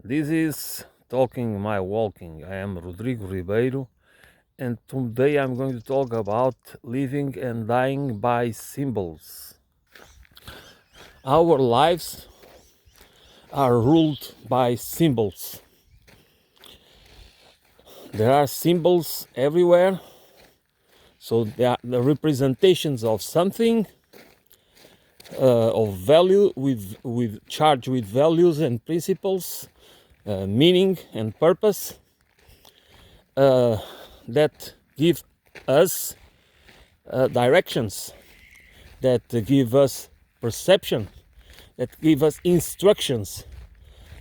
This is Talking My Walking. I am Rodrigo Ribeiro, and today I'm going to talk about living and dying by symbols. Our lives are ruled by symbols. There are symbols everywhere, so they are the representations of something, of value, with charged with values and principles, meaning and purpose. That give us directions, that give us perception, that give us instructions.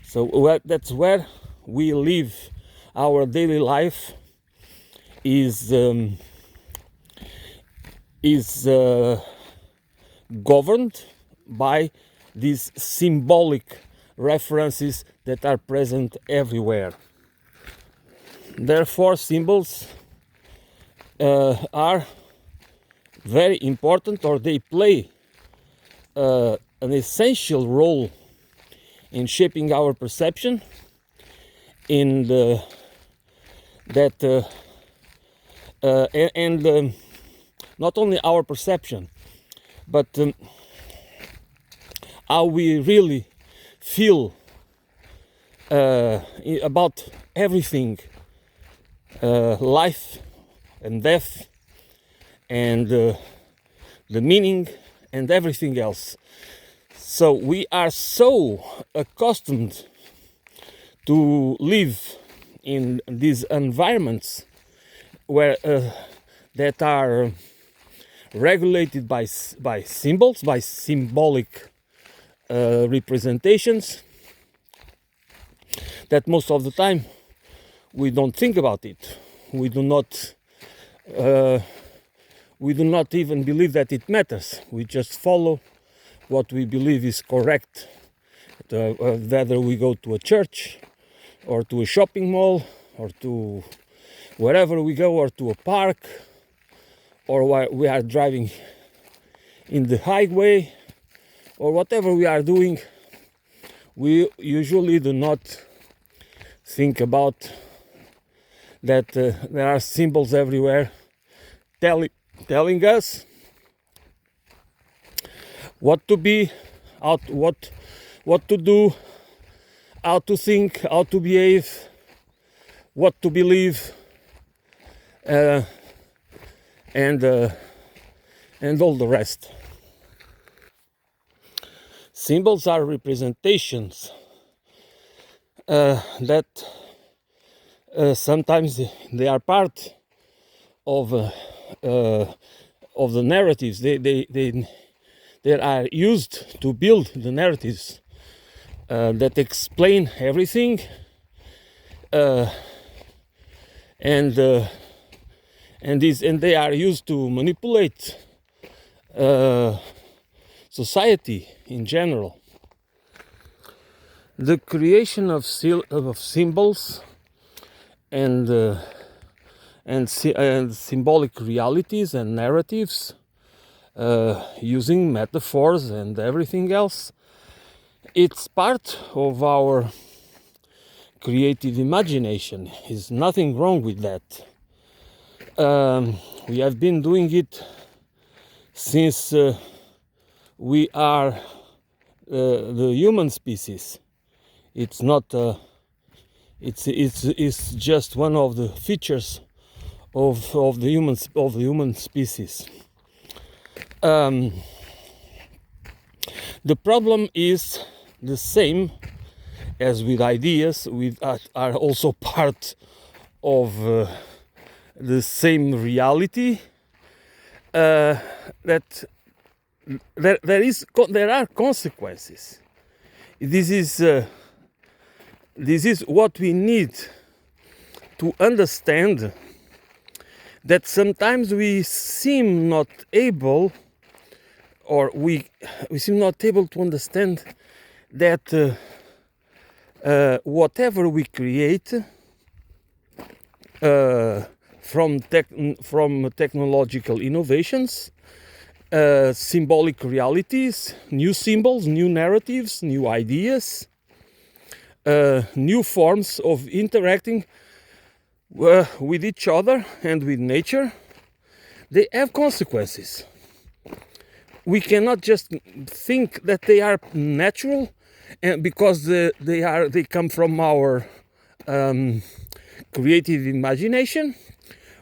So that's where we live. Our daily life is governed by these symbolic references that are present everywhere. Therefore, symbols are very important, or they play an essential role in shaping our perception, in the not only our perception, but how we really feel about everything, life and death, and the meaning and everything else. So we are so accustomed to live in these environments where that are regulated by symbols, by symbolic representations, that most of the time we don't think about it. We do not even believe that it matters. We just follow what we believe is correct. Whether we go to a church, or to a shopping mall, or to wherever we go, or to a park, or while we are driving in the highway, or whatever we are doing, we usually do not think about that there are symbols everywhere telling us what to be, what to do, how to think, how to behave, what to believe, and all the rest. Symbols are representations that sometimes they are part of the narratives. They are used to build the narratives that explain everything, and they are used to manipulate society in general. The creation of symbols and symbolic realities and narratives, using metaphors and everything else, it's part of our creative imagination. There's nothing wrong with that. We have been doing it since we are the human species. It's not. It's just one of the features of the human species. The problem is the same as with ideas, are also part of the same reality. That there are consequences. This is what we need to understand, that sometimes we seem not able, or we seem not able to understand that whatever we create from technological innovations, symbolic realities, new symbols, new narratives, new ideas, new forms of interacting with each other and with nature, they have consequences. We cannot just think that they are natural, and because they come from our creative imagination,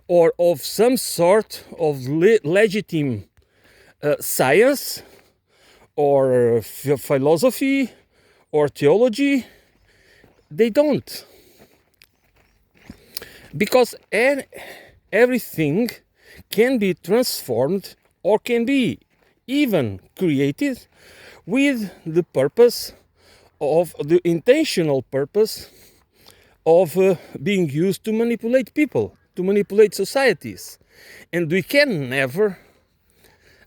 or of some sort of legitimate science or philosophy or theology. They don't, because everything can be transformed or can be even created with the purpose of the intentional purpose of being used to manipulate people, to manipulate societies. And we can never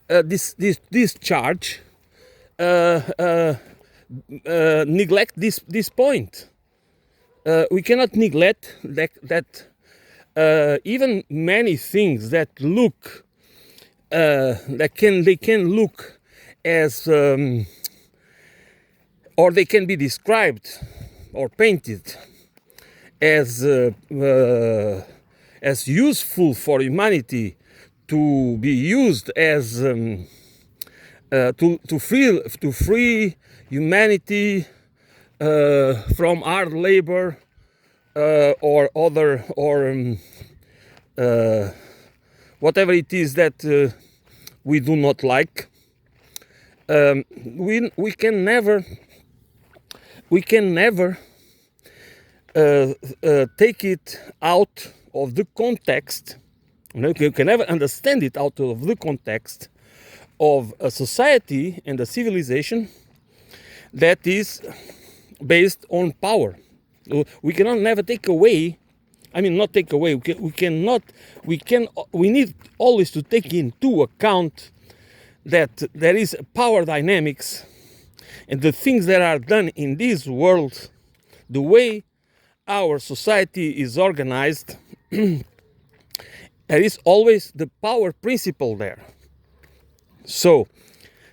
discharge, neglect this point. We cannot neglect that even many things that look they can look as or they can be described or painted as useful for humanity to be used as to free humanity from hard labor or other or whatever it is that we do not like. We can never take it out of the context. You can never understand it out of the context of a society and a civilization that is based on power. We cannot never take away. I mean, not take away. We need always to take into account that there is power dynamics, and the things that are done in this world, the way our society is organized, there is always the power principle there. So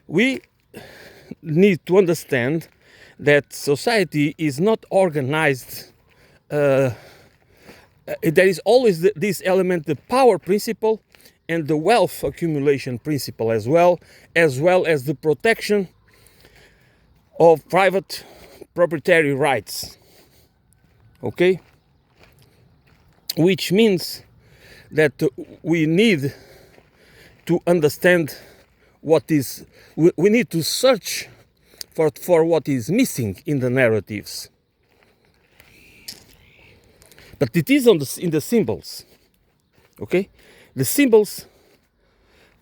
we need to understand that society is not organized. There is always this element, the power principle, and the wealth accumulation principle as well as the protection of private proprietary rights. Okay? Which means that we need to understand what is, we need to search for what is missing in the narratives. But it is in the symbols. Okay? The symbols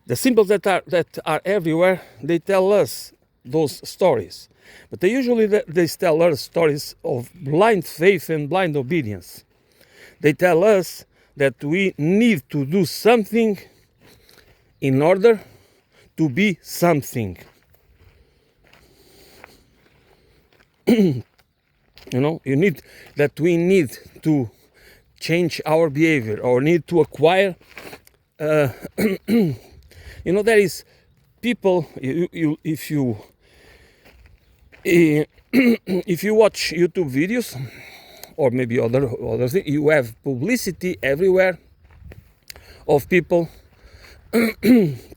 that are everywhere, they tell us those stories. But they tell us stories of blind faith and blind obedience. They tell us that we need to do something in order to be something. We need to change our behavior or need to acquire. There is people. If you watch YouTube videos or maybe other things, you have publicity everywhere of people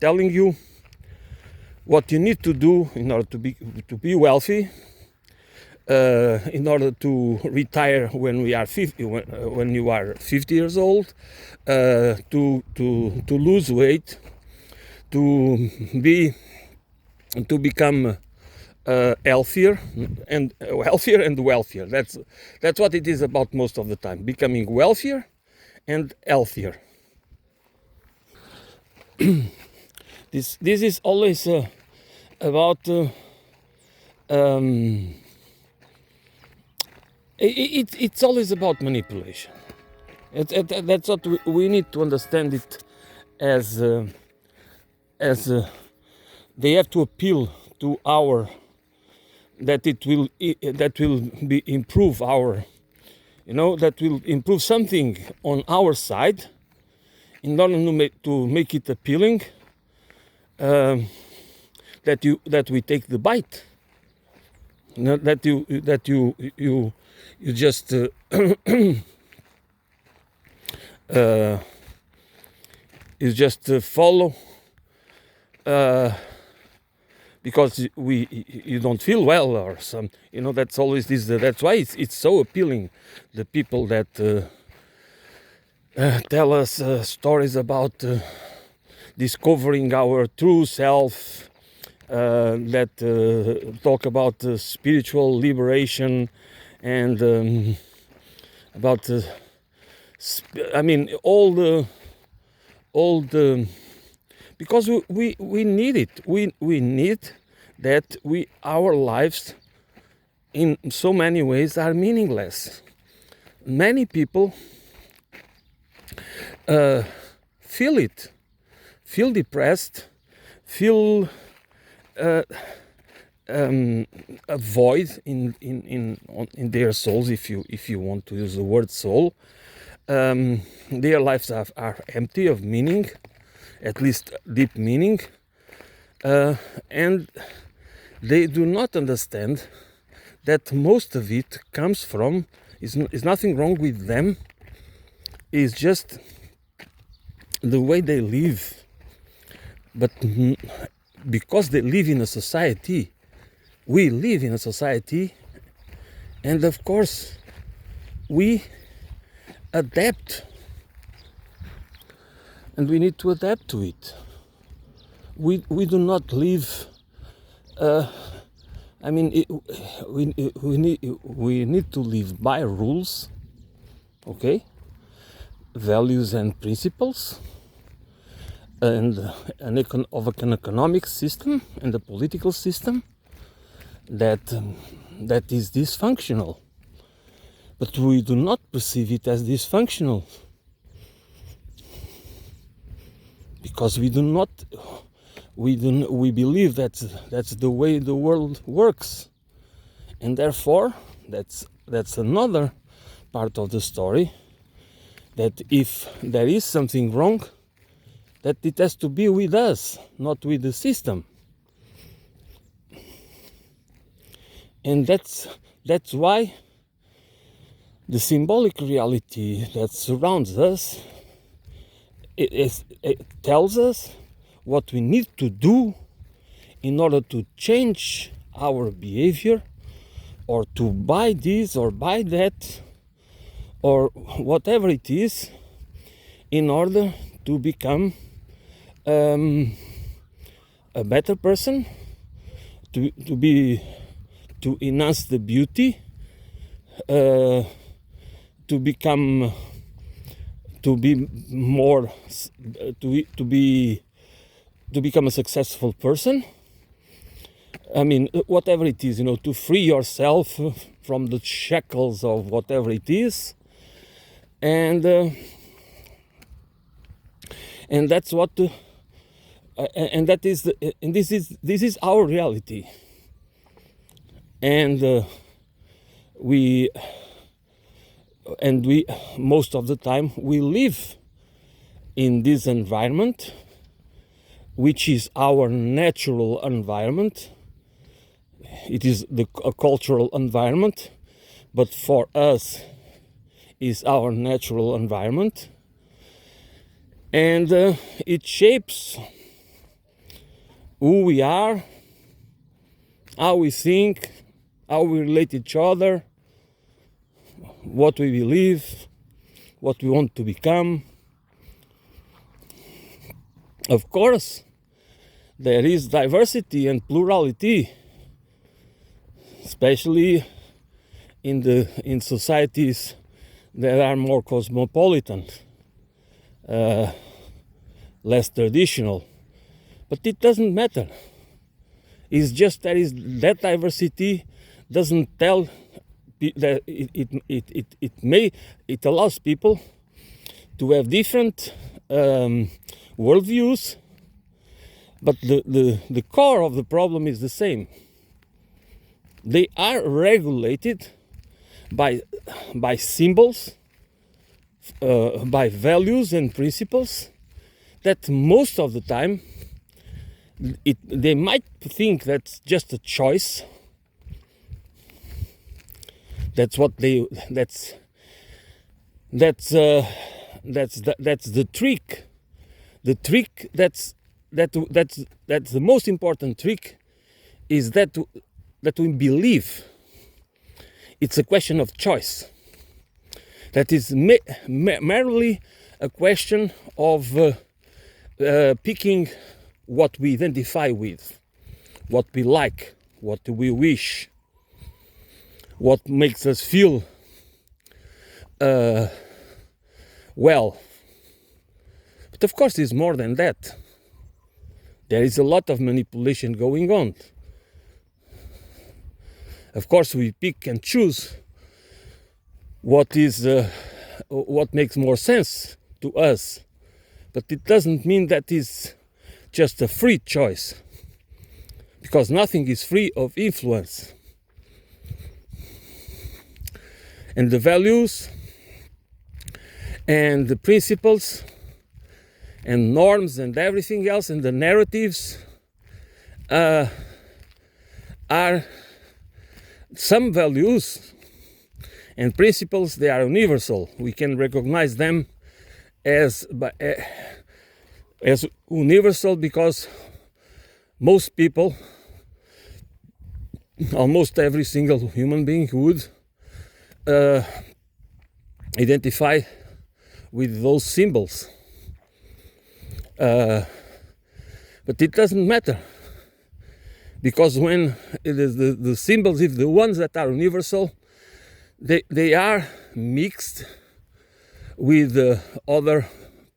telling you what you need to do in order to be wealthy, in order to retire when you are 50 years old, to lose weight, to become healthier and wealthier. That's what it is about most of the time, becoming wealthier and healthier. This is always about it's always about manipulation. That's what we need to understand it as they have to appeal to our that will improve our, that will improve something on our side in order to make it appealing, that we take the bite, that You just follow because you don't feel well or some, that's always this. That's why it's so appealing. The people that tell us stories about discovering our true self, that talk about spiritual liberation and about all the because we need it. We need that our lives in so many ways are meaningless. Many people feel it, feel depressed, feel a void in their souls, if you want to use the word soul. Their lives are empty of meaning, at least deep meaning, and they do not understand that most of it comes from is nothing wrong with them. It's just the way they live. But because they live in a society, we live in a society, and of course we adapt, and we need to adapt to it. We do not live. We need to live by rules, okay, values and principles, and an economic system and a political system that is dysfunctional. But we do not perceive it as dysfunctional because we believe that's the way the world works, and therefore that's another part of the story, that if there is something wrong, that it has to be with us, not with the system. And that's why the symbolic reality that surrounds us, it tells us what we need to do in order to change our behavior, or to buy this or buy that, or whatever it is, in order to become a better person, to enhance the beauty, to become a successful person. Whatever it is, to free yourself from the shackles of whatever it is, and that's what and that is and this is our reality, and we most of the time we live in this environment, which is our natural environment. It is a cultural environment, but for us is our natural environment, and it shapes who we are, how we think, how we relate to each other, what we believe, what we want to become. Of course, there is diversity and plurality, especially in societies that are more cosmopolitan, less traditional. But it doesn't matter. It's just that diversity doesn't tell that it allows people to have different worldviews, but the core of the problem is the same. They are regulated by symbols, by values and principles that most of the time they might think that's just a choice, That's what they. That's the trick. The trick that's the most important trick is that we believe it's a question of choice. That is merely a question of picking what we identify with, what we like, what we wish, what makes us feel well. But of course it's more than that. There is a lot of manipulation going on. Of course we pick and choose what makes more sense to us, but it doesn't mean that is just a free choice, because nothing is free of influence. And the values and the principles and norms and everything else and the narratives are some values and principles. They are universal. We can recognize them as universal because most people, almost every single human being would identify with those symbols. But it doesn't matter, because when it is the symbols, if the ones that are universal, they are mixed with other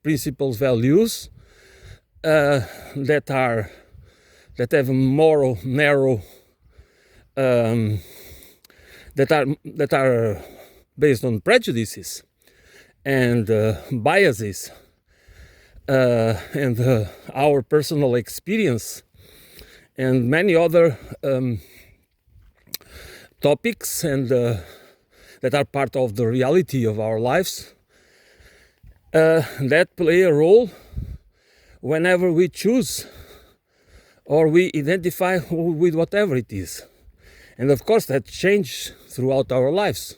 principles, values that have a moral narrow, that are based on prejudices and biases and our personal experience and many other topics and that are part of the reality of our lives that play a role whenever we choose or we identify with whatever it is. And of course that changes throughout our lives,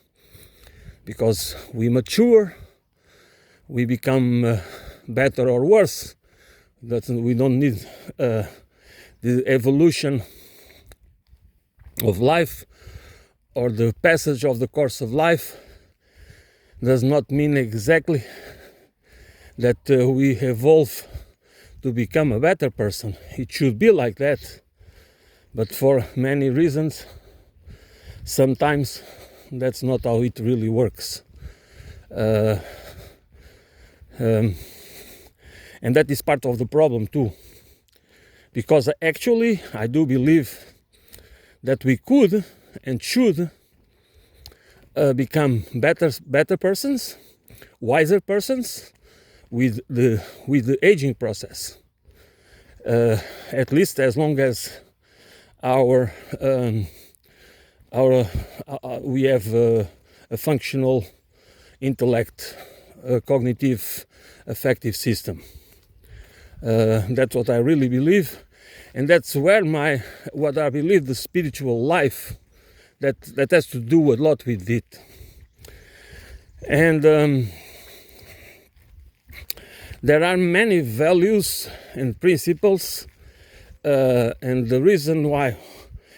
because we mature, we become better or worse. That we don't need the evolution of life or the passage of the course of life does not mean exactly that we evolve to become a better person. It should be like that, but for many reasons sometimes that's not how it really works. And that is part of the problem too, because actually I do believe that we could and should become better persons, wiser persons with the aging process. At least as long as we have a functional intellect, cognitive, affective system. That's what I really believe, and that's where what I believe the spiritual life that has to do a lot with it. And there are many values and principles, and the reason why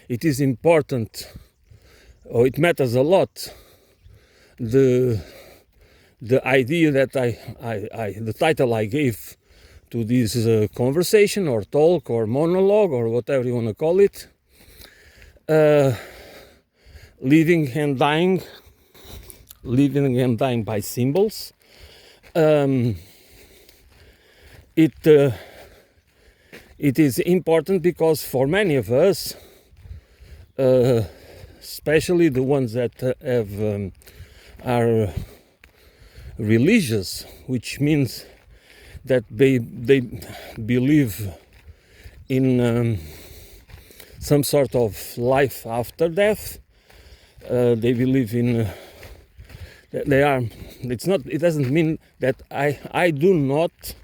it is important, or it matters a lot, the idea that the title I gave to this conversation or talk or monologue or whatever you want to call it, living and dying by symbols. It is important because for many of us, especially the ones that are religious, which means that they believe in some sort of life after death. They believe in it doesn't mean that I do not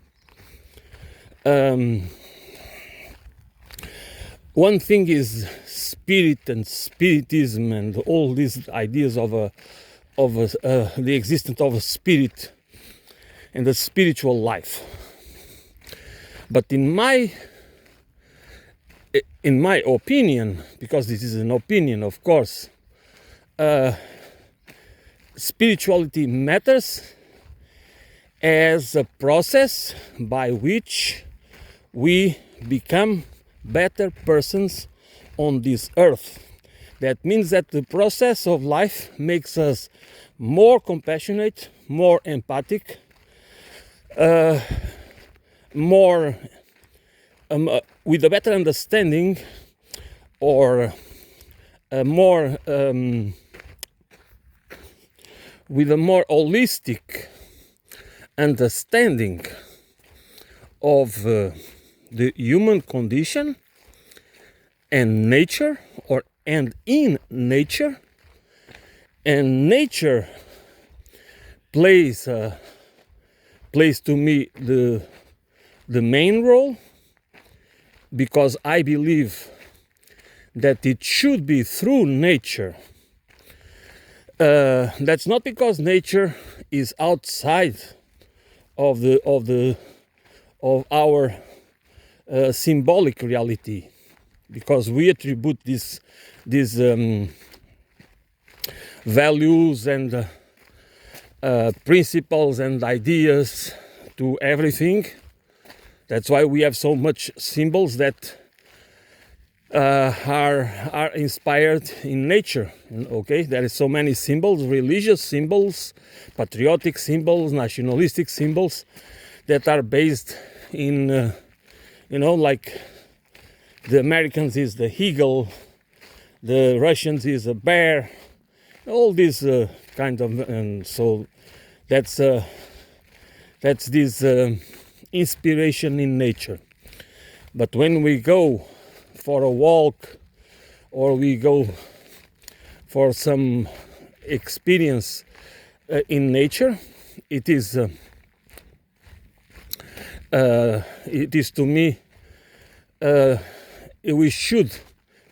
one thing is spirit and spiritism and all these ideas of the existence of a spirit and the spiritual life. But in my opinion, because this is an opinion, of course, spirituality matters as a process by which we become better persons on this earth. That means that the process of life makes us more compassionate, more empathic, more with a better understanding, or more with a more holistic understanding of the human condition and nature, and in nature. And nature plays to me the main role, because I believe that it should be through nature. That's not because nature is outside of our symbolic reality, because we attribute these values and principles and ideas to everything. That's why we have so much symbols that are inspired in nature. Okay, there is so many symbols, religious symbols, patriotic symbols, nationalistic symbols that are based in like the Americans is the eagle, the Russians is a bear, all these kind of, and so that's this inspiration in nature. But when we go for a walk, or we go for some experience in nature, it is to me, we should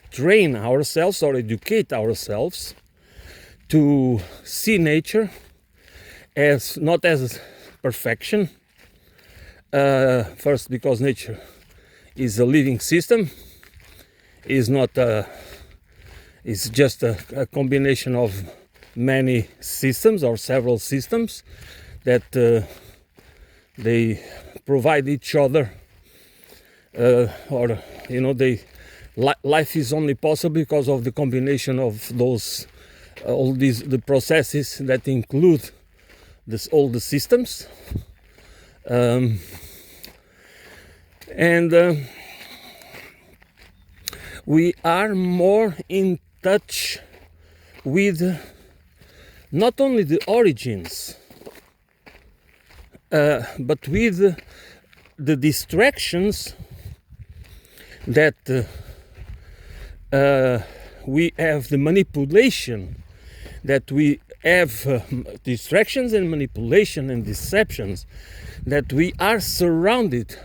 train ourselves or educate ourselves to see nature as not as perfection. First, because nature is a living system, is not it's just a combination of many systems or several systems that they provide each other, life is only possible because of the combination of those all the processes that include all the systems, and we are more in touch with not only the origins, but with the distractions that we have, the manipulation that we have, distractions and manipulation and deceptions that we are surrounded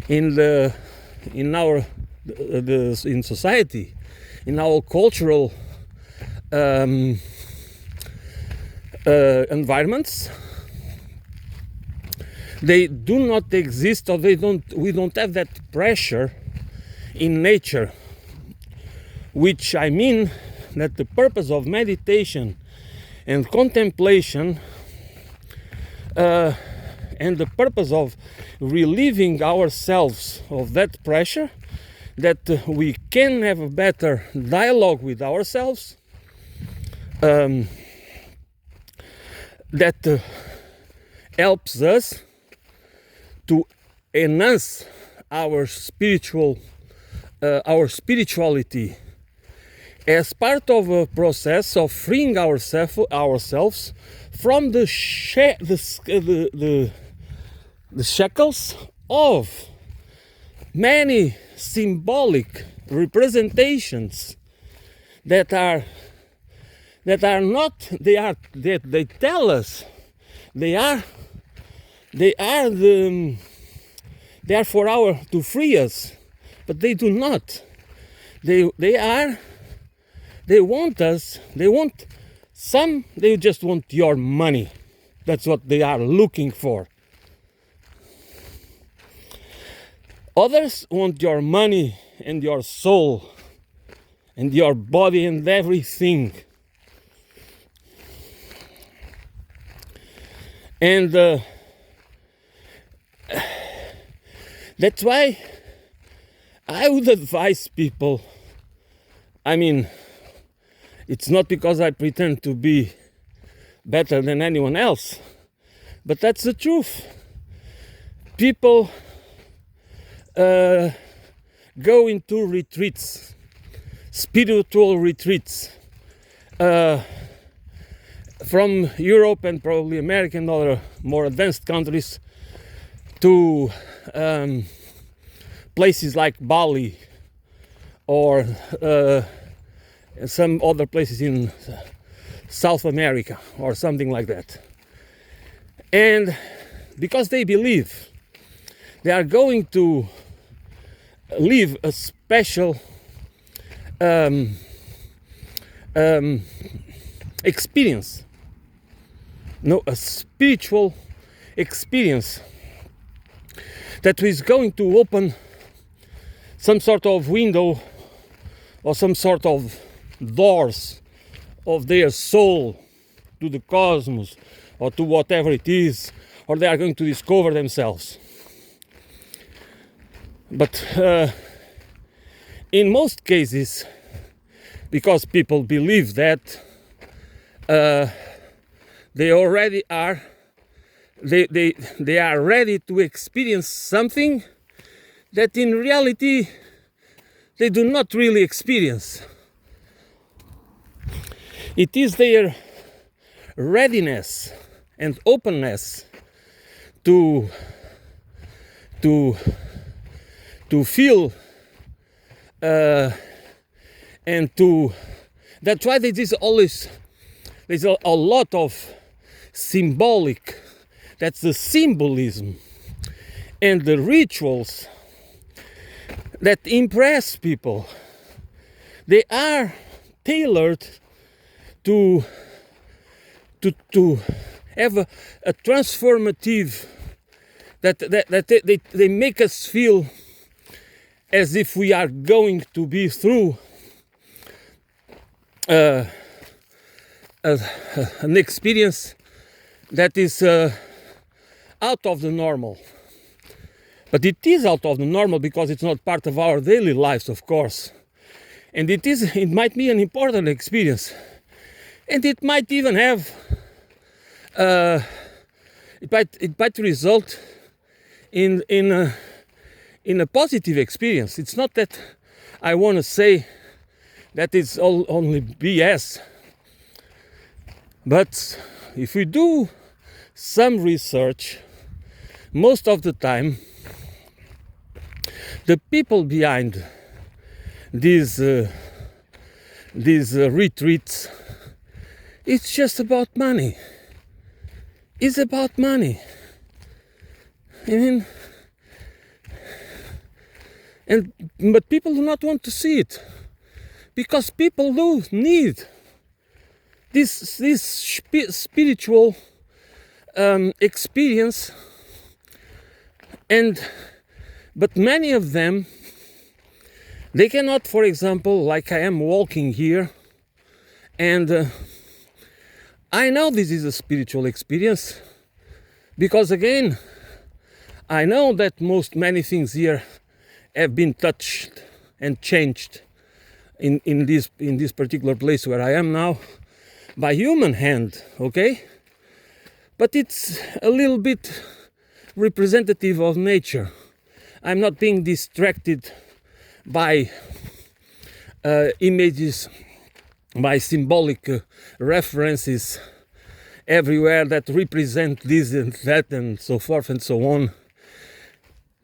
in society, in our cultural environments. They do not exist, or we don't have that pressure in nature, which I mean that the purpose of meditation and contemplation, and the purpose of relieving ourselves of that pressure, that we can have a better dialogue with ourselves, that helps us to enhance our spirituality as part of a process of freeing ourselves from the shackles of many symbolic representations that they tell us they are to free us but they do not. They want us, they just want your money. That's what they are looking for. Others want your money and your soul and your body and everything. And that's why I would advise people, I mean, it's not because I pretend to be better than anyone else, but that's the truth. People go into retreats, spiritual retreats, from Europe and probably America and other more advanced countries to places like Bali or some other places in South America or something like that. And because they believe they are going to live a special experience, no, a spiritual experience that is going to open some sort of window or some sort of doors of their soul to the cosmos or to whatever it is, or they are going to discover themselves. But in most cases, because people believe that, they already are, they are ready to experience something that in reality they do not really experience. It is their readiness and openness to feel and to, that's why there's a lot of symbolic, that's the symbolism and the rituals that impress people. They are tailored to have a transformative, that they make us feel as if we are going to be through an experience that is out of the normal. But it is out of the normal because it's not part of our daily lives, of course. And it might be an important experience. And it might even have, it might result in a positive experience. It's not that I want to say that it's all only BS. But if we do some research, most of the time, the people behind these retreats, it's just about money. It's about money. I mean, but people do not want to see it, because people do need this spiritual experience, but many of them, they cannot, for example, like I am walking here, and I know this is a spiritual experience, because again, I know that many things here have been touched and changed in this particular place where I am now by human hand, okay? But it's a little bit representative of nature. I'm not being distracted by images, by symbolic references everywhere that represent this and that and so forth and so on,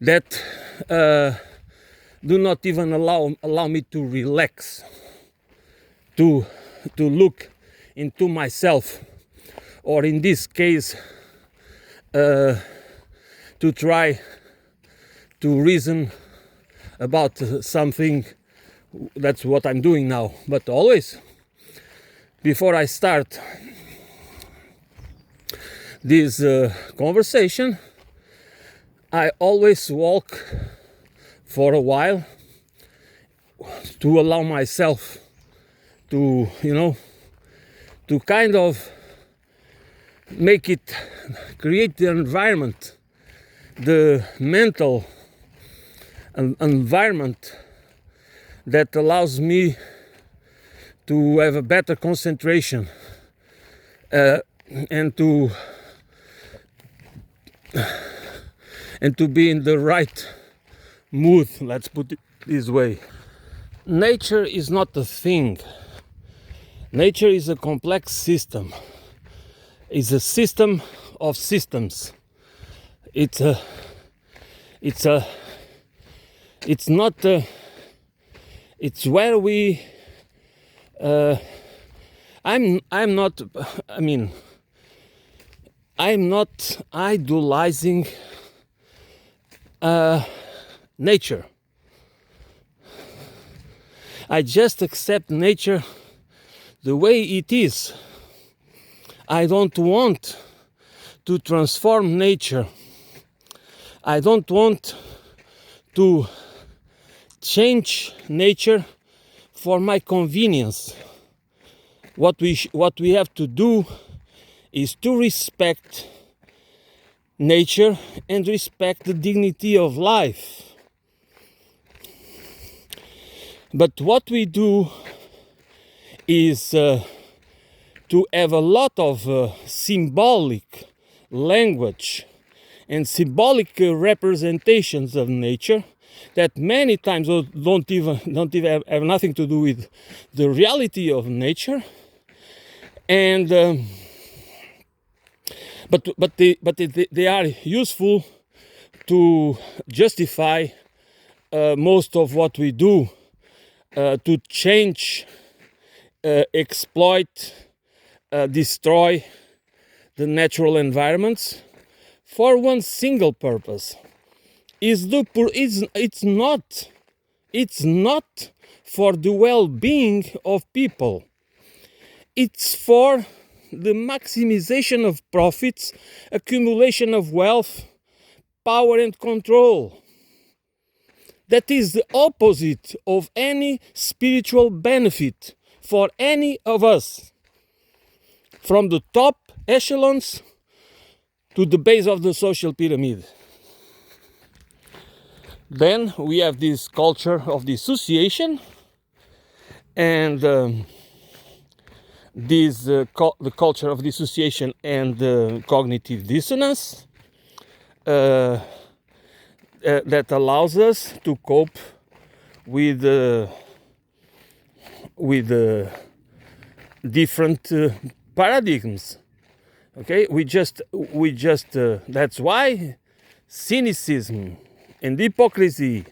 that do not even allow me to relax, to look into myself, or in this case, to try to reason about something. That's what I'm doing now. But always, before I start this conversation, I always walk for a while to allow myself to, to kind of create the environment, the mental environment that allows me to have a better concentration and to be in the right mood, let's put it this way. Nature is not a thing. Nature is a complex system. It's a system of systems. It's where we I'm not idolizing nature. I just accept nature the way it is. I don't want to transform nature. I don't want to change nature for my convenience. What we have to do is to respect nature and respect the dignity of life. But what we do is to have a lot of symbolic language and symbolic representations of nature that many times don't even have nothing to do with the reality of nature, and but they are useful to justify most of what we do, to change, exploit, destroy the natural environments for one single purpose. It's not for the well-being of people. It's for the maximization of profits, accumulation of wealth, power and control. That is the opposite of any spiritual benefit for any of us, from the top echelons to the base of the social pyramid. Then we have this culture of dissociation, and the culture of dissociation and cognitive dissonance that allows us to cope with different paradigms. Okay, we just that's why cynicism and hypocrisy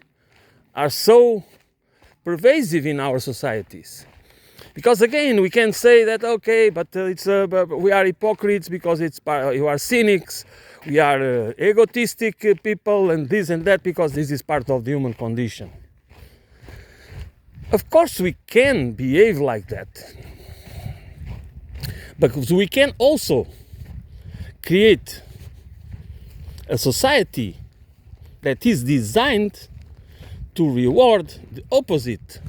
are so pervasive in our societies. Because again, we can say that, okay, but we are hypocrites because you are cynics, we are egotistic people, and this and that, because this is part of the human condition. Of course, we can behave like that, but we can also create a society that is designed to reward the opposite.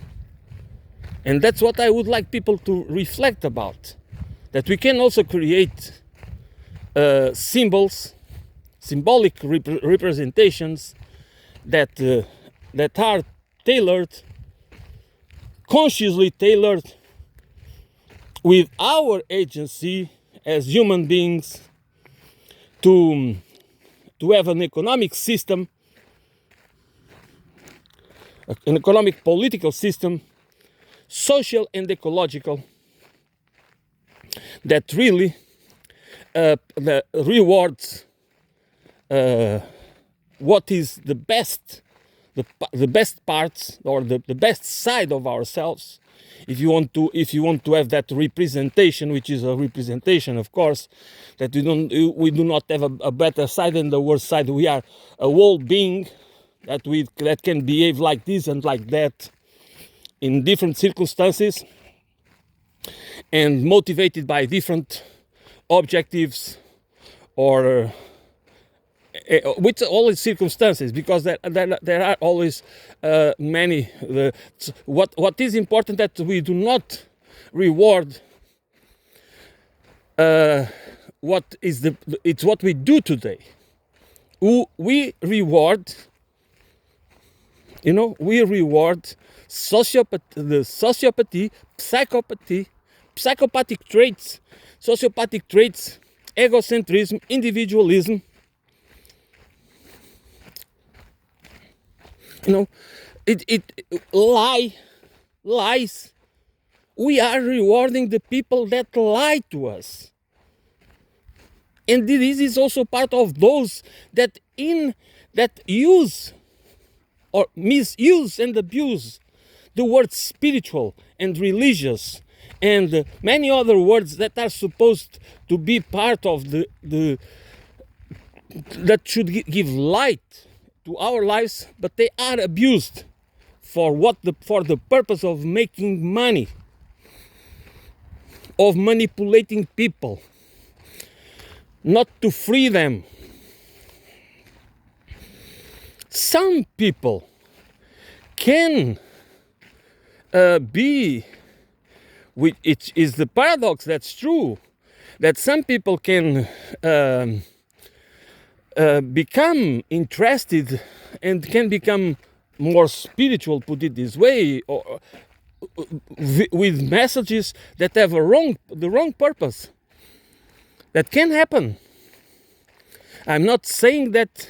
And that's what I would like people to reflect about. That we can also create symbolic representations that are tailored, consciously tailored, with our agency as human beings to have an economic system, an economic political system, social and ecological, that really rewards what is the best parts, or the best side of ourselves. If you want to have that representation, which is a representation, of course, that we do not have a better side and the worst side. We are a whole being that can behave like this and like that in different circumstances and motivated by different objectives or with all its circumstances, because there are always many. What is important that we do not reward it's what we do today. We reward, sociopathy, psychopathic traits, sociopathic traits, egocentrism, individualism. Lies. We are rewarding the people that lie to us. And this is also part of those that use or misuse and abuse the words spiritual and religious and many other words that are supposed to be part of the that should give light to our lives, but they are abused for the purpose of making money, of manipulating people, not to free them. Some people can be, it is the paradox that's true, that some people can become interested and can become more spiritual, put it this way, or with messages that have the wrong purpose. That can happen. I'm not saying that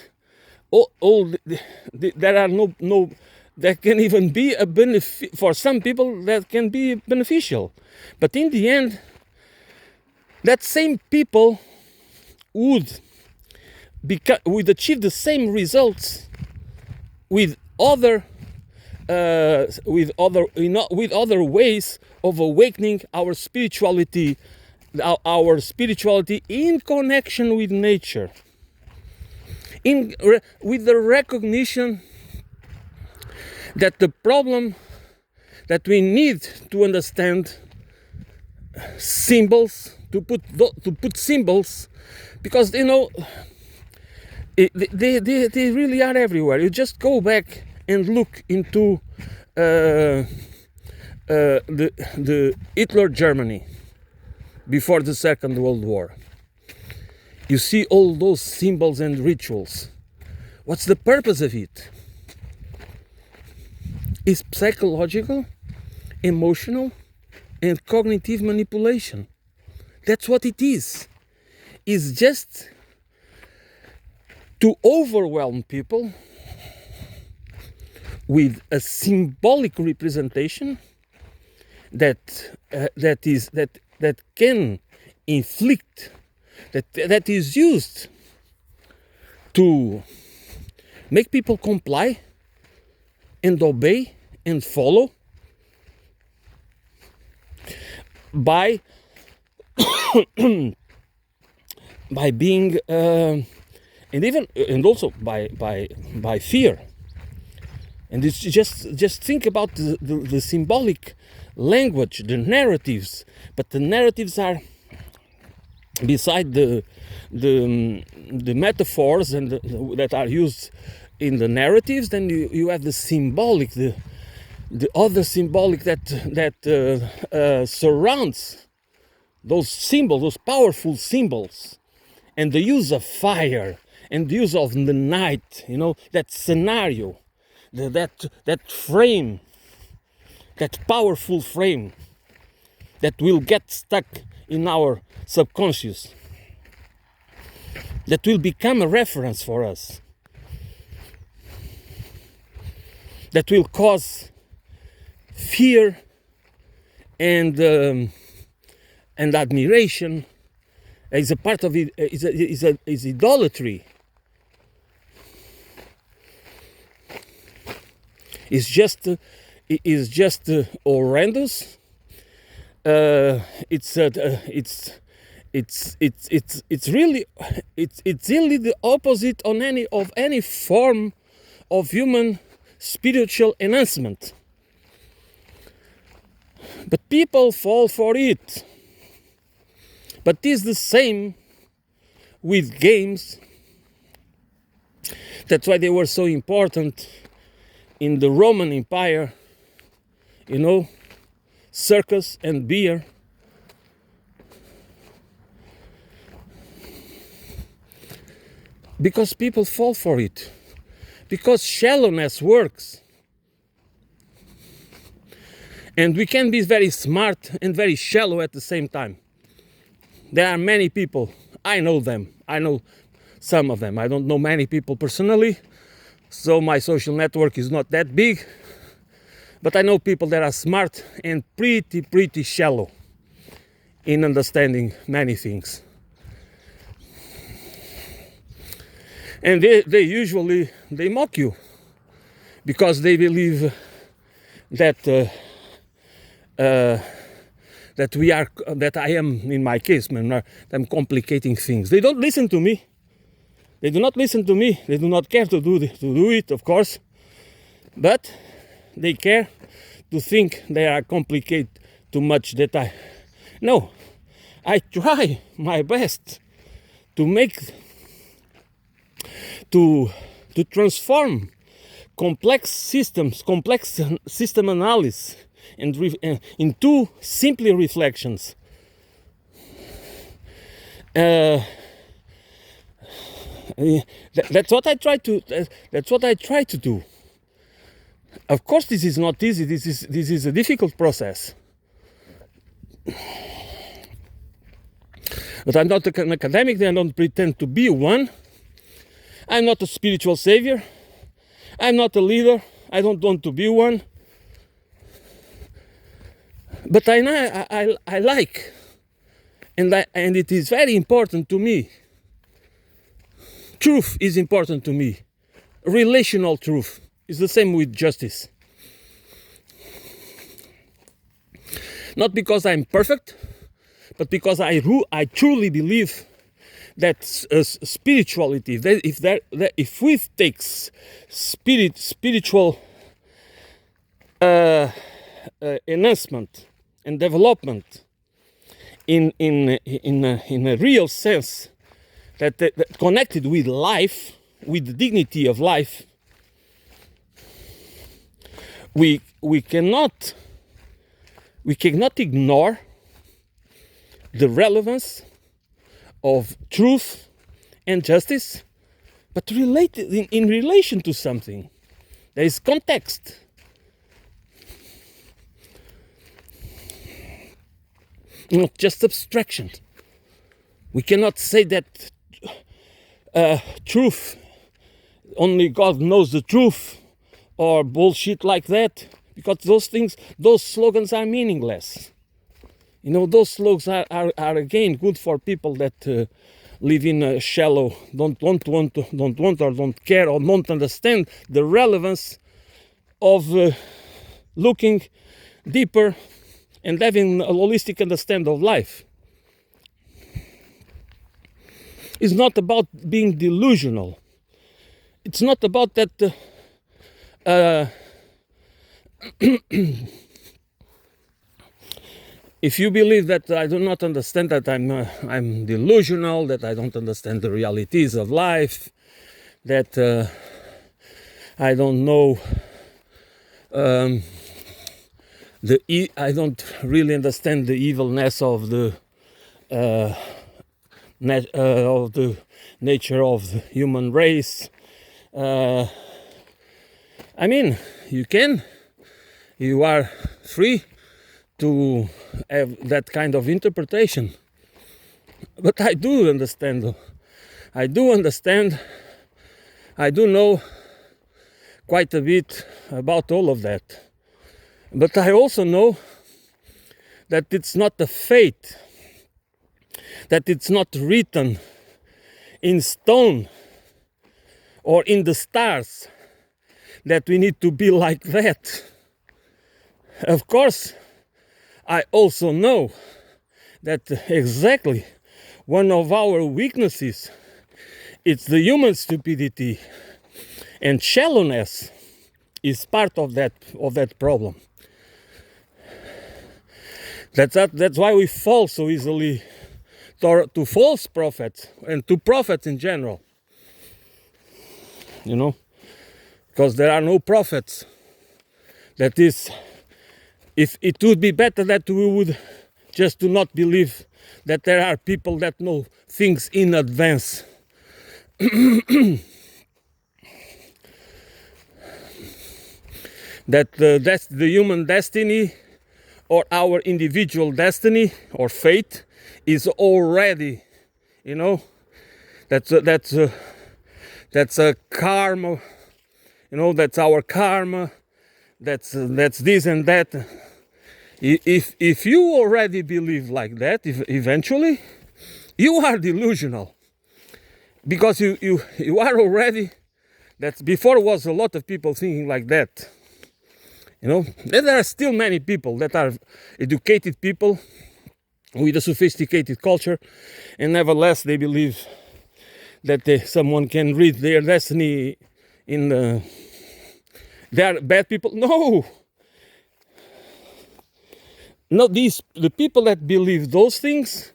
there are no that can even be a benefit for some people, that can be beneficial, but in the end, that same people would achieve the same results with other ways of awakening our spirituality in connection with nature, with the recognition that the problem that we need to understand symbols, to put symbols, because they really are everywhere. You just go back and look into the Hitler Germany before the Second World War. You see all those symbols and rituals. What's the purpose of it? It's psychological, emotional, and cognitive manipulation. That's what it is. It's just to overwhelm people with a symbolic representation that can inflict, that is used to make people comply and obey and follow by being and also by fear. And it's just think about the symbolic language, the narratives. But the narratives are, beside the metaphors and that are used in the narratives, then you have the symbolic, the other symbolic that surrounds those symbols, those powerful symbols, and the use of fire and the use of the night, that scenario, that frame, that powerful frame that will get stuck in our subconscious, that will become a reference for us, that will cause fear and admiration. Is a part of it. Is idolatry. It's just horrendous. It's really the opposite of any form of human spiritual enhancement. But people fall for it. But it's the same with games. That's why they were so important in the Roman Empire, circus and beer. Because people fall for it. Because shallowness works. And we can be very smart and very shallow at the same time. There are many people, I know them, I know some of them. I don't know many people personally, so my social network is not that big. But I know people that are smart and pretty shallow in understanding many things. And they usually mock you because they believe that that I am, in my case, I'm complicating things. They don't listen to me. They do not listen to me. They do not care to do it, of course. But they care to think they are complicate too much that I... No, I try my best to make... to transform complex system analysis into simply reflections. That's what I try to. That's what I try to do. Of course, this is not easy. This is a difficult process. But I'm not an academic. I don't pretend to be one. I'm not a spiritual savior. I'm not a leader. I don't want to be one. But I like, and it is very important to me. Truth is important to me. Relational truth is the same with justice. Not because I'm perfect, but because I truly believe that spirituality, if we take spiritual enhancement and development in a real sense, that connected with life, with the dignity of life, we cannot ignore the relevance of truth and justice, but related in relation to something. There is context. Not just abstraction. We cannot say that truth, only God knows the truth, or bullshit like that, because those slogans are meaningless. Those slogans are again good for people that live in a shallow, don't want or don't care or don't understand the relevance of looking deeper and having a holistic understanding of life. It's not about being delusional. It's not about that if you believe that I do not understand, that I'm delusional, that I don't understand the realities of life, that I don't know I don't really understand the evilness of the nature of the human race. I mean, you are free to have that kind of interpretation. But I do understand. I do know quite a bit about all of that. But I also know that it's not a fate, that it's not written in stone or in the stars that we need to be like that. Of course, I also know that exactly one of our weaknesses, it's the human stupidity And shallowness is part of that problem. That's why we fall so easily to false prophets and to prophets in general. You know, because there are no prophets. That is, if it would be better that we would just do not believe that there are people that know things in advance. That the human destiny or our individual destiny or fate is already, you know, that's a karma, you know, that's our karma, that's this and that. If you already believe like that, eventually, you are delusional, because you are already. That's before was a lot of people thinking like that. You know, there are still many people that are educated people with a sophisticated culture, and nevertheless they believe that someone can read their destiny in the. They are bad people. No, the people that believe those things,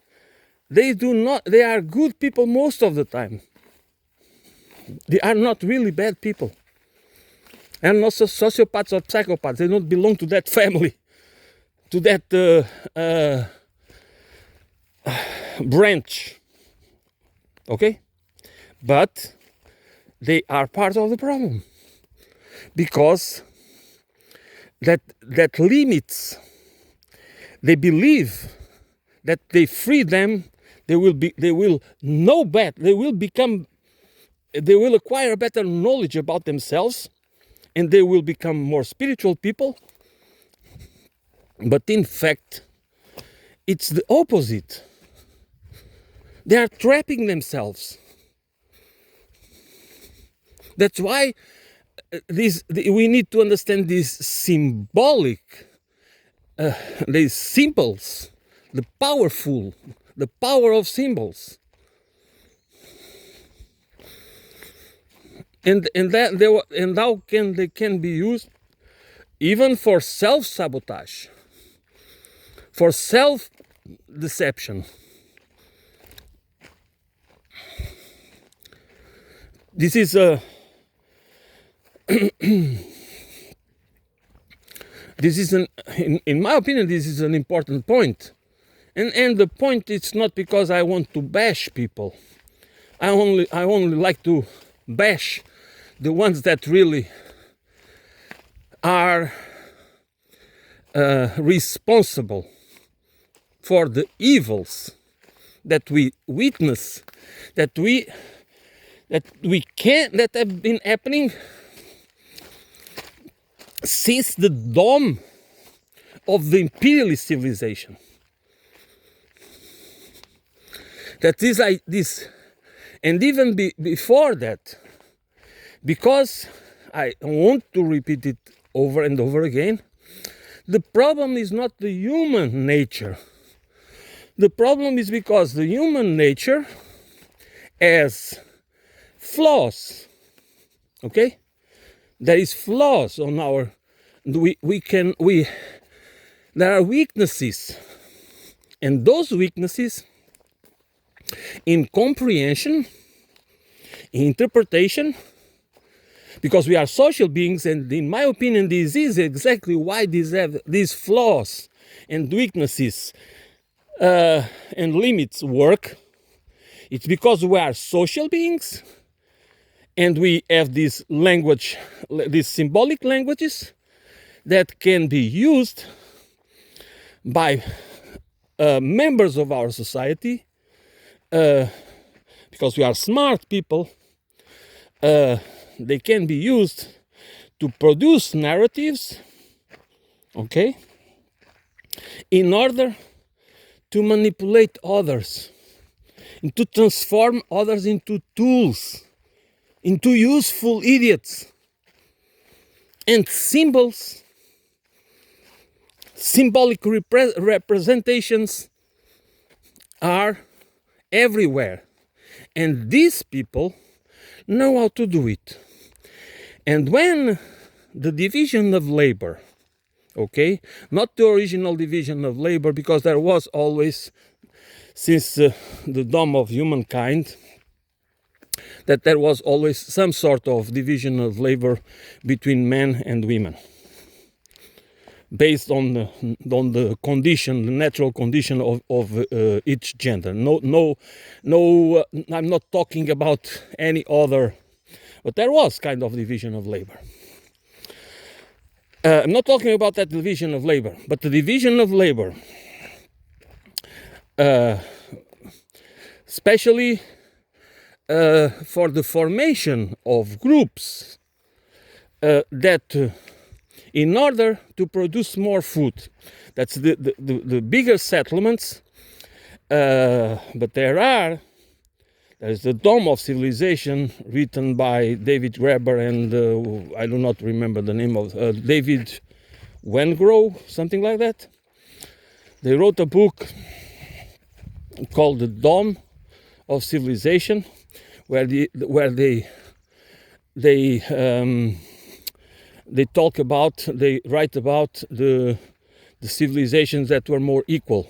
they do not. They are good people most of the time. They are not really bad people. And also sociopaths or psychopaths. They don't belong to that family, to that branch. Okay? But they are part of the problem, because that limits. They believe that they free them. They will know better. They will acquire better knowledge about themselves, and they will become more spiritual people. But in fact, it's the opposite. They are trapping themselves. That's why we need to understand these symbolic, these symbols, the power of symbols. And how they can be used even for self-sabotage, for self-deception. This is in my opinion, this is an important point. And the point is not because I want to bash people. I only like to bash the ones that really are responsible for the evils that we witness, that have been happening since the dawn of the imperialist civilization. That is like this, and even before that, because I want to repeat it over and over again, the problem is not the human nature. The problem is because the human nature has flaws. Okay? There is flaws on our. There are weaknesses, and those weaknesses in comprehension, interpretation, because we are social beings, and in my opinion, this is exactly why these flaws and weaknesses and limits work. It's because we are social beings, and we have this language, these symbolic languages that can be used by members of our society, because we are smart people. They can be used to produce narratives, okay, in order to manipulate others, and to transform others into tools, into useful idiots. And symbols, symbolic representations are everywhere. And these people know how to do it. And when the division of labor, okay, not the original division of labor, because there was always, since the dawn of humankind, that there was always some sort of division of labor between men and women, based on the condition, the natural condition of each gender. No, I'm not talking about any other, but there was kind of division of labor. I'm not talking about that division of labor, but the division of labor, especially for the formation of groups that in order to produce more food, that's the bigger settlements, but there's the Dome of Civilization, written by David Graeber and I do not remember the name of David Wengrow, something like that. They wrote a book called The Dome of Civilization, where they write about the civilizations that were more equal.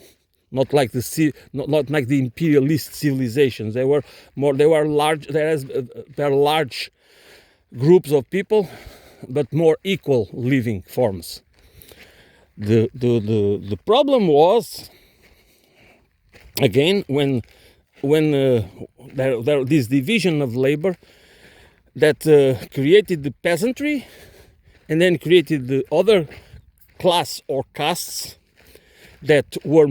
Not like the imperialist civilizations. They were large. There are large groups of people, but more equal living forms. The problem was, again, when there this division of labor that created the peasantry, and then created the other class or castes that were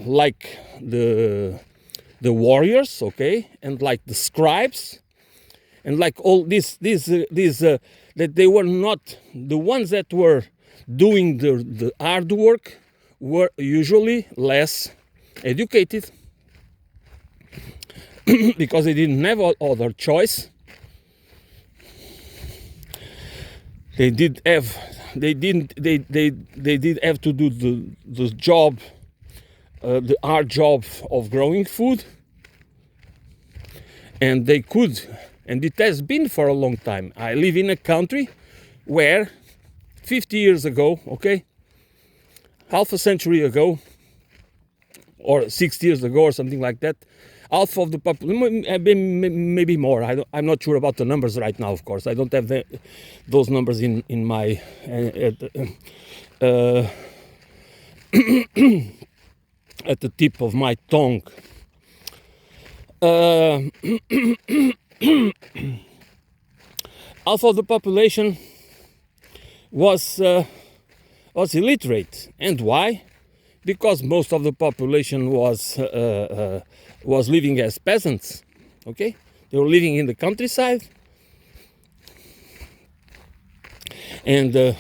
like the warriors, okay, and like the scribes, and like all these that they were not the ones that were doing the hard work, were usually less educated because they didn't have other choice. They did have to do the job, the hard job of growing food, and they could, and it has been for a long time. I live in a country where 50 years ago, okay, half a century ago, or 60 years ago, or something like that, half of the population, maybe more. I'm not sure about the numbers right now. Of course, I don't have those numbers in my at the tip of my tongue. Half of the population was illiterate, and why? Because most of the population was living as peasants. Okay, they were living in the countryside, and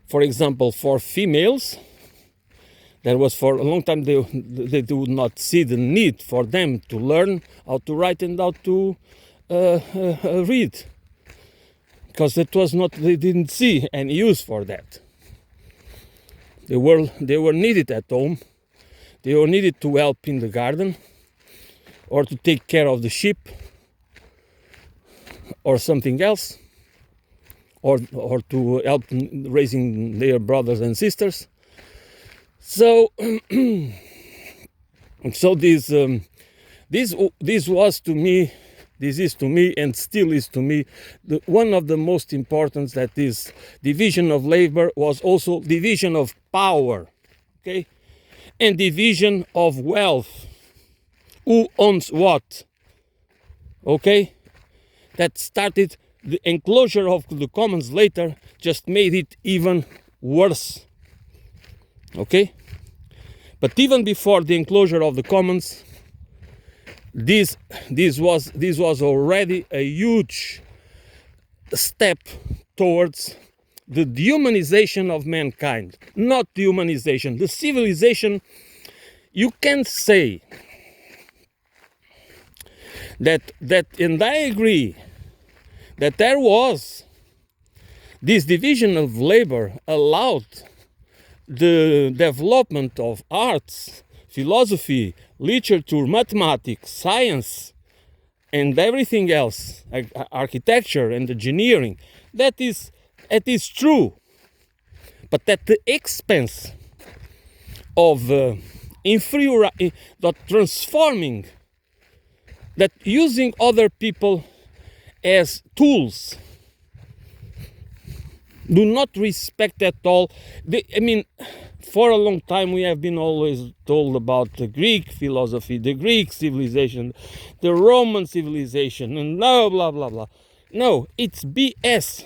for example, for females, there was for a long time they would not see the need for them to learn how to write and how to read, because they didn't see any use for that. They were needed at home. They were needed to help in the garden, or to take care of the sheep, or something else, or to help raising their brothers and sisters. So, this is to me, and still is to me, one of the most important, that this division of labor was also division of power, okay, and division of wealth. Who owns what? Okay, that started the enclosure of the commons later, just made it even worse. Okay, but even before the enclosure of the commons, this was already a huge step towards the dehumanization of mankind. Not dehumanization, the civilization. You can say that, and I agree, that there was this division of labor allowed the development of arts, philosophy, literature, mathematics, science, and everything else, architecture and engineering, that is true, but at the expense of that transforming, that using other people as tools, do not respect at all. For a long time we have been always told about the Greek philosophy, the Greek civilization, the Roman civilization, and blah blah blah blah. No, it's BS.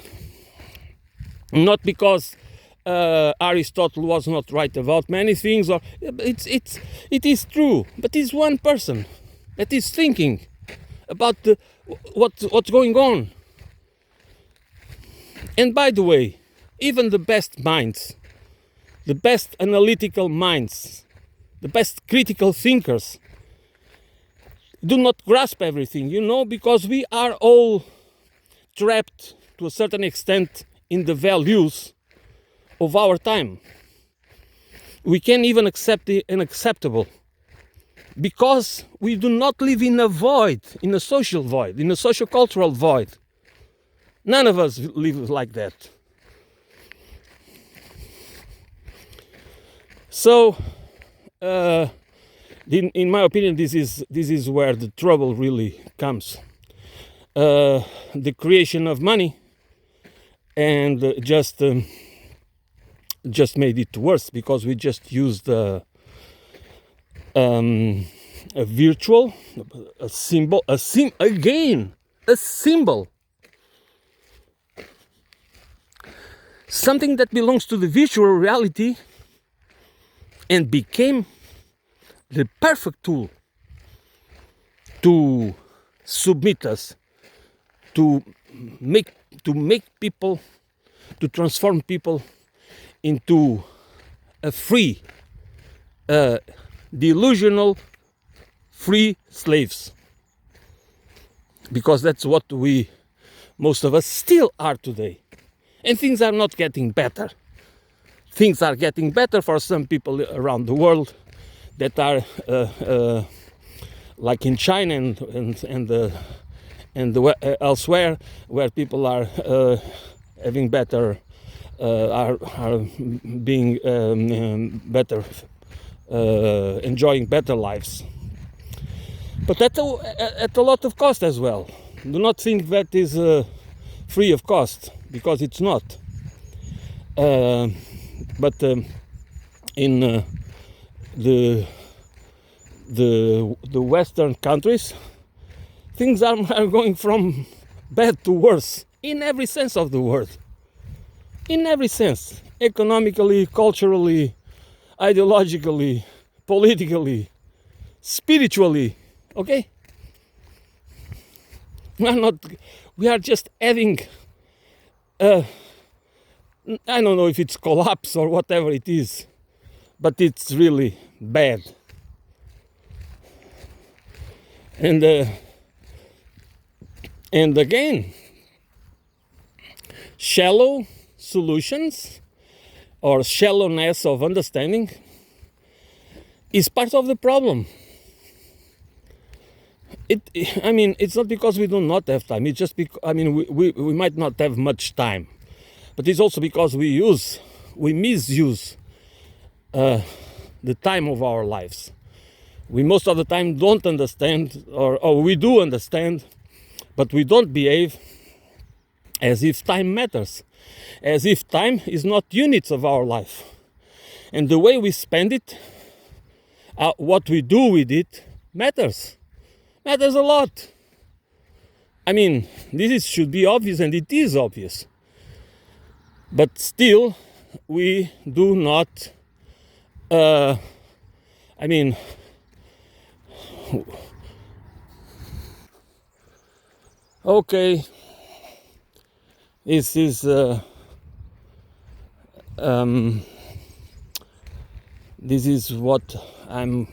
Not because Aristotle was not right about many things, or it is true, but it's one person that is thinking about what's going on. And by the way, even the best minds, the best analytical minds, the best critical thinkers do not grasp everything, because we are all trapped to a certain extent in the values of our time. We can't even accept the unacceptable, because we do not live in a void, in a social void, in a socio-cultural void. None of us live like that. So, in my opinion, this is where the trouble really comes. The creation of money, and just made it worse, because we just used a virtual, a symbol, a symbol, something that belongs to the virtual reality, and became the perfect tool to submit us, to make people, to transform people into a free, delusional, free slaves. Because that's what most of us still are today. And things are not getting better. Things are getting better for some people around the world that are like in China and elsewhere, where people are having better, are being better, enjoying better lives. But at a lot of cost as well. Do not think that is free of cost, because it's not. But in the Western countries, things are going from bad to worse in every sense of the word. In every sense, economically, culturally, ideologically, politically, spiritually. Okay? We are just having I don't know if it's collapse or whatever it is, but it's really bad. And again, shallow solutions or shallowness of understanding is part of the problem. It's not because we do not have time. It's just because, we might not have much time. But it's also because we misuse the time of our lives. We most of the time don't understand, or we do understand, but we don't behave as if time matters, as if time is not units of our life. And the way we spend it, what we do with it, matters a lot. This should be obvious, and it is obvious. But still, we do not, okay, this is, this is what I'm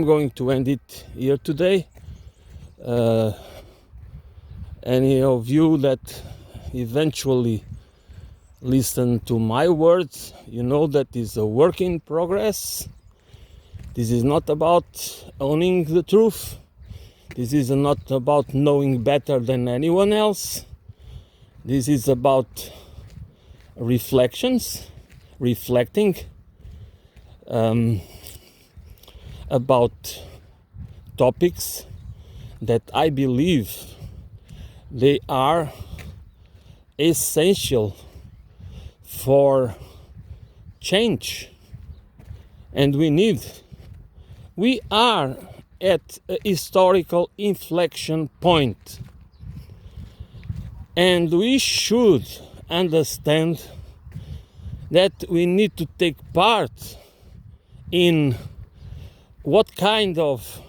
going to end it here today. Any of you that eventually listen to my words, that is a work in progress. This is not about owning the truth. This is not about knowing better than anyone else. This is about reflecting about topics that I believe they are essential for change, and we are at a historical inflection point, and we should understand that we need to take part in what kind of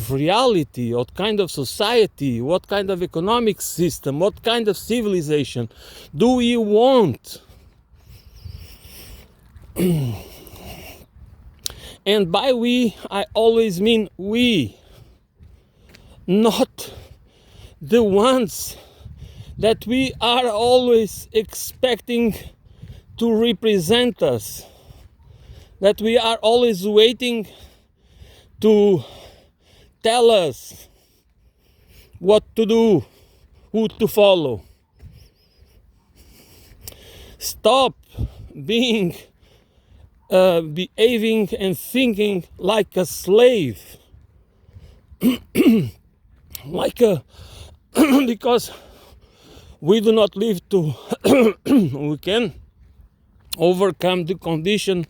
reality, what kind of society, what kind of economic system, what kind of civilization do we want? And by we, I always mean we, not the ones that we are always expecting to represent us, that we are always waiting to tell us what to do, who to follow. Stop behaving and thinking like a slave, because we do not live to we can overcome the condition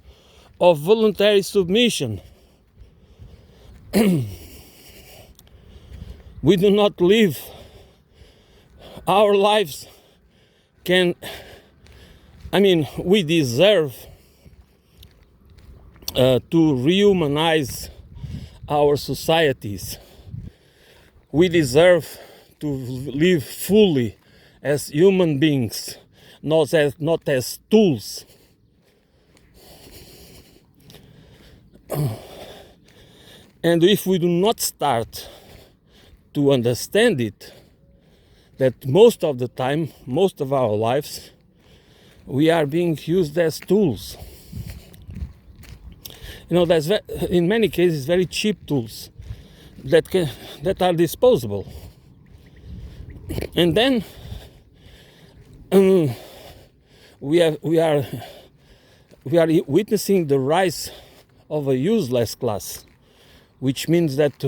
of voluntary submission. We do not live our lives we deserve to rehumanize our societies. We deserve to live fully as human beings, not as tools. And if we do not start to understand it, that most of the time, most of our lives, we are being used as tools. There's in many cases very cheap tools that are disposable. And then we are witnessing the rise of a useless class, which means that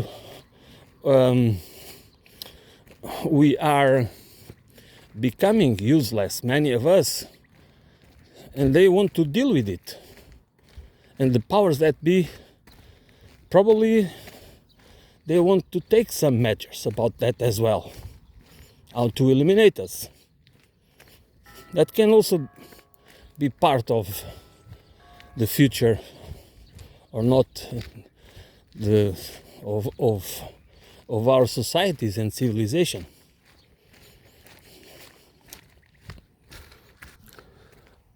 we are becoming useless, many of us, and they want to deal with it. And the powers that be, probably they want to take some measures about that as well, how to eliminate us. That can also be part of the future, or not, of our societies and civilization.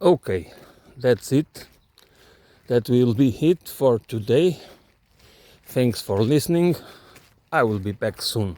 Okay, that's it. That will be it for today. Thanks for listening. I will be back soon.